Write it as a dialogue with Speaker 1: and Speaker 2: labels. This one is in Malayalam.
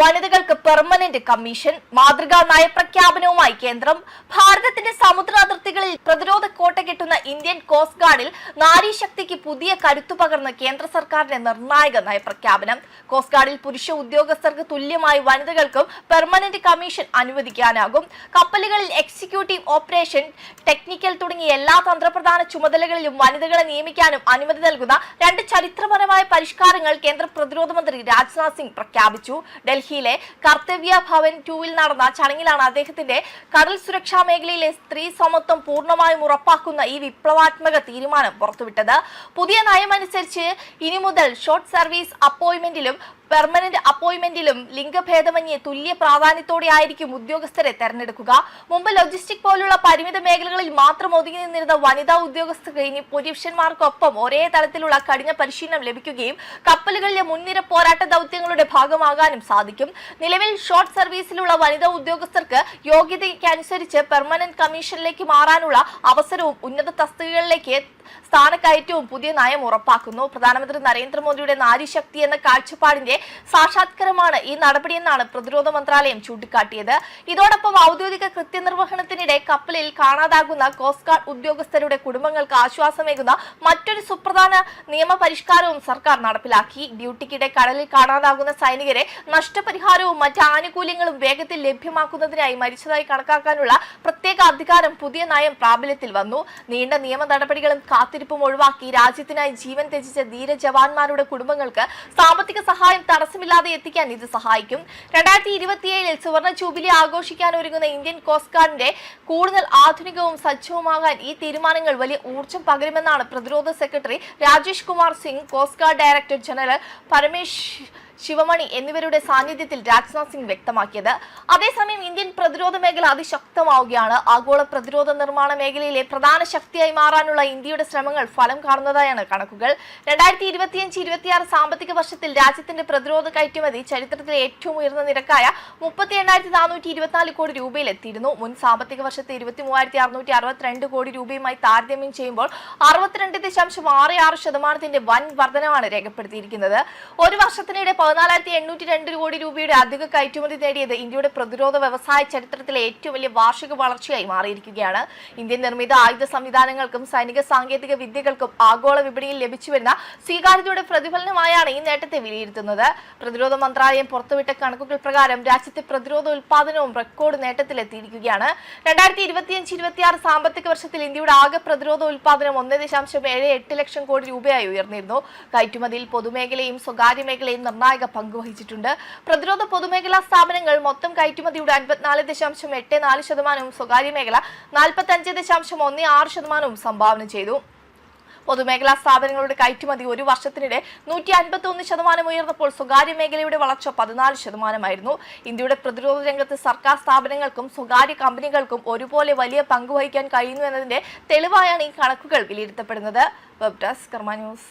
Speaker 1: വനിതകൾക്ക് പെർമനന്റ് കമ്മീഷൻ. മാതൃകാ നയപ്രഖ്യാപനവുമായി കേന്ദ്രം. ഭാരതത്തിന്റെ സമുദ്ര അതിർത്തികളിൽ പ്രതിരോധ കോട്ട കെട്ടുന്ന ഇന്ത്യൻ കോസ്റ്റ് ഗാർഡിൽ നാരീശക്തിക്ക് പുതിയ കരുത്തു പകർന്ന് കേന്ദ്ര സർക്കാരിന്റെ നിർണായക നയപ്രഖ്യാപനം. കോസ്റ്റ് ഗാർഡിൽ പുരുഷ ഉദ്യോഗസ്ഥർക്ക് തുല്യമായി വനിതകൾക്കും പെർമനന്റ് കമ്മീഷൻ അനുവദിക്കാനാകും. കപ്പലുകളിൽ എക്സിക്യൂട്ടീവ്, ഓപ്പറേഷൻ, ടെക്നിക്കൽ തുടങ്ങിയ എല്ലാ തന്ത്രപ്രധാന ചുമതലകളിലും വനിതകളെ നിയമിക്കാനും അനുമതി നൽകുന്ന രണ്ട് ചരിത്രപരമായ പരിഷ്കാരങ്ങൾ കേന്ദ്ര പ്രതിരോധ മന്ത്രി രാജ്നാഥ് സിംഗ് പ്രഖ്യാപിച്ചു. ഡൽഹിയിലെ കർത്തവ്യ ഭവൻ 2-ൽ നടന്ന ചടങ്ങിലാണ് അദ്ദേഹത്തിന്റെ കടൽ സുരക്ഷാ മേഖലയിലെ സ്ത്രീ സമത്വം പൂർണ്ണമായും ഉറപ്പാക്കുന്ന ഈ വിപ്ലവാത്മക തീരുമാനം പുറത്തുവിട്ടത്. പുതിയ നയമനുസരിച്ച് ഇനി മുതൽ ഷോർട്ട് സർവീസ് അപ്പോയിന്റ്മെന്റിലും പെർമനന്റ് അപ്പോയിന്റ്മെന്റിലും ലിംഗഭേദമന്യേ തുല്യ പ്രാധാന്യത്തോടെ ആയിരിക്കും ഉദ്യോഗസ്ഥരെ തെരഞ്ഞെടുക്കുക. മുമ്പ് ലോജിസ്റ്റിക് പോലുള്ള പരിമിത മേഖലകളിൽ മാത്രം ഒതുങ്ങി നിന്നിരുന്ന വനിതാ ഉദ്യോഗസ്ഥർക്ക് ഇനി പുരുഷന്മാർക്കൊപ്പം ഒരേ തലത്തിലുള്ള കഠിന പരിശീലനം ലഭിക്കുകയും കപ്പലുകളിലെ മുൻനിര പോരാട്ട ദൗത്യങ്ങളുടെ ഭാഗമാകാനും സാധിക്കും. നിലവിൽ ഷോർട്ട് സർവീസിലുള്ള വനിതാ ഉദ്യോഗസ്ഥർക്ക് യോഗ്യതയ്ക്കനുസരിച്ച് പെർമനന്റ് കമ്മീഷനിലേക്ക് മാറാനുള്ള അവസരവും ഉന്നത തസ്തികകളിലേക്ക് സ്ഥാനക്കയറ്റവും പുതിയ നയം ഉറപ്പാക്കുന്നു. പ്രധാനമന്ത്രി നരേന്ദ്രമോദിയുടെ നാരീശക്തി എന്ന കാഴ്ചപ്പാടിന്റെ സാക്ഷാത്കാരമാണ് ഈ നടപടിയെന്നാണ് പ്രതിരോധ മന്ത്രാലയം ചൂണ്ടിക്കാട്ടിയത്. ഇതോടൊപ്പം ഔദ്യോഗിക കൃത്യനിർവഹണത്തിനിടെ കപ്പലിൽ കാണാതാകുന്ന കോസ്റ്റ് ഗാർഡ് ഉദ്യോഗസ്ഥരുടെ കുടുംബങ്ങൾക്ക് ആശ്വാസമേകുന്ന മറ്റൊരു സുപ്രധാന നിയമപരിഷ്കാരവും സർക്കാർ നടപ്പിലാക്കി. ഡ്യൂട്ടിക്കിടെ കടലിൽ കാണാതാകുന്ന സൈനികരെ നഷ്ടപരിഹാരവും മറ്റ് ആനുകൂല്യങ്ങളും വേഗത്തിൽ ലഭ്യമാക്കുന്നതിനായി മരിച്ചതായി കണക്കാക്കാനുള്ള പ്രത്യേക അധികാരം പുതിയ നയം പ്രാബല്യത്തിൽ വന്നു. നീണ്ട നിയമ നടപടികളും കാത്തിരിപ്പും ഒഴിവാക്കി രാജ്യത്തിനായി ജീവൻ ത്യജിച്ച ധീര ജവാന്മാരുടെ കുടുംബങ്ങൾക്ക് സാമ്പത്തിക സഹായം തടസ്സമില്ലാതെ എത്തിക്കാൻ ഇത് സഹായിക്കും. 2027 സുവർണ ജൂബിലി ആഘോഷിക്കാൻ ഒരുങ്ങുന്ന ഇന്ത്യൻ കോസ്റ്റ് ഗാർഡിന്റെ കൂടുതൽ ആധുനികവും സജ്ജവുമാകാൻ ഈ തീരുമാനങ്ങൾ വലിയ ഊർജ്ജം പകരുമെന്നാണ് പ്രതിരോധ secretary Rajesh Kumar Singh, coast guard director general Paramesh Sivamani എന്നിവരുടെ സാന്നിധ്യത്തിൽ രാജ്നാഥ് സിംഗ് വ്യക്തമാക്കിയത്. അതേസമയം ഇന്ത്യൻ പ്രതിരോധ മേഖല അതിശക്തമാവുകയാണ്. ആഗോള പ്രതിരോധ നിർമ്മാണ മേഖലയിലെ പ്രധാന ശക്തിയായി മാറാനുള്ള ഇന്ത്യയുടെ ശ്രമങ്ങൾ ഫലം കാണുന്നതായാണ് കണക്കുകൾ. 2025-26 സാമ്പത്തിക വർഷത്തിൽ രാജ്യത്തിന്റെ പ്രതിരോധ കയറ്റുമതി ചരിത്രത്തിലെ ഏറ്റവും ഉയർന്ന നിരക്കായ 38,424 കോടി രൂപയിലെത്തിയിരുന്നു. മുൻ സാമ്പത്തിക വർഷത്തെ 23,662 കോടി രൂപയുമായി താരതമ്യം ചെയ്യുമ്പോൾ 62.66% വൻ വർധനമാണ് രേഖപ്പെടുത്തിയിരിക്കുന്നത്. ഒരു വർഷത്തിനിടെ 14,802 കോടി രൂപയുടെ അധിക കയറ്റുമതി നേടിയത് ഇന്ത്യയുടെ പ്രതിരോധ വ്യവസായ ചരിത്രത്തിലെ ഏറ്റവും വലിയ വാർഷിക വളർച്ചയായി മാറിയിരിക്കുകയാണ്. ഇന്ത്യൻ നിർമ്മിത ആയുധ സംവിധാനങ്ങൾക്കും സൈനിക സാങ്കേതിക വിദ്യകൾക്കും ആഗോള വിപണിയിൽ ലഭിച്ചുവരുന്ന സ്വീകാര്യതയുടെ പ്രതിഫലനമായാണ് ഈ നേട്ടത്തെ വിലയിരുത്തുന്നത്. പ്രതിരോധ മന്ത്രാലയം പുറത്തുവിട്ട കണക്കുകൾ പ്രകാരം രാജ്യത്തെ പ്രതിരോധ ഉൽപാദനവും റെക്കോർഡ് നേട്ടത്തിലെത്തിയിരിക്കുകയാണ്. 2025-26 സാമ്പത്തിക വർഷത്തിൽ ഇന്ത്യയുടെ ആകെ പ്രതിരോധ ഉൽപാദനം 1.78 ലക്ഷം കോടി രൂപയായി ഉയർന്നിരുന്നു. കയറ്റുമതിയിൽ പൊതുമേഖലയും സ്വകാര്യ മേഖലയും നിർണായക പങ്കുവഹിച്ചിട്ടുണ്ട്. പ്രതിരോധ പൊതുമേഖലാ സ്ഥാപനങ്ങൾ മൊത്തം കയറ്റുമതിയുടെ 54.84%, സ്വകാര്യ മേഖല 45.16% സംഭാവന ചെയ്തു. പൊതുമേഖലാ സ്ഥാപനങ്ങളുടെ കയറ്റുമതി ഒരു വർഷത്തിനിടെ 151% ഉയർന്നപ്പോൾ സ്വകാര്യ മേഖലയുടെ വളർച്ച 14%. ഇന്ത്യയുടെ പ്രതിരോധ രംഗത്ത് സർക്കാർ സ്ഥാപനങ്ങൾക്കും സ്വകാര്യ കമ്പനികൾക്കും ഒരുപോലെ വലിയ പങ്കുവഹിക്കാൻ കഴിയുന്നു എന്നതിന്റെ തെളിവായാണ് ഈ കണക്കുകൾ വിലയിരുത്തപ്പെടുന്നത്. വെബ് ഡെസ്ക് കർമ്മ ന്യൂസ്.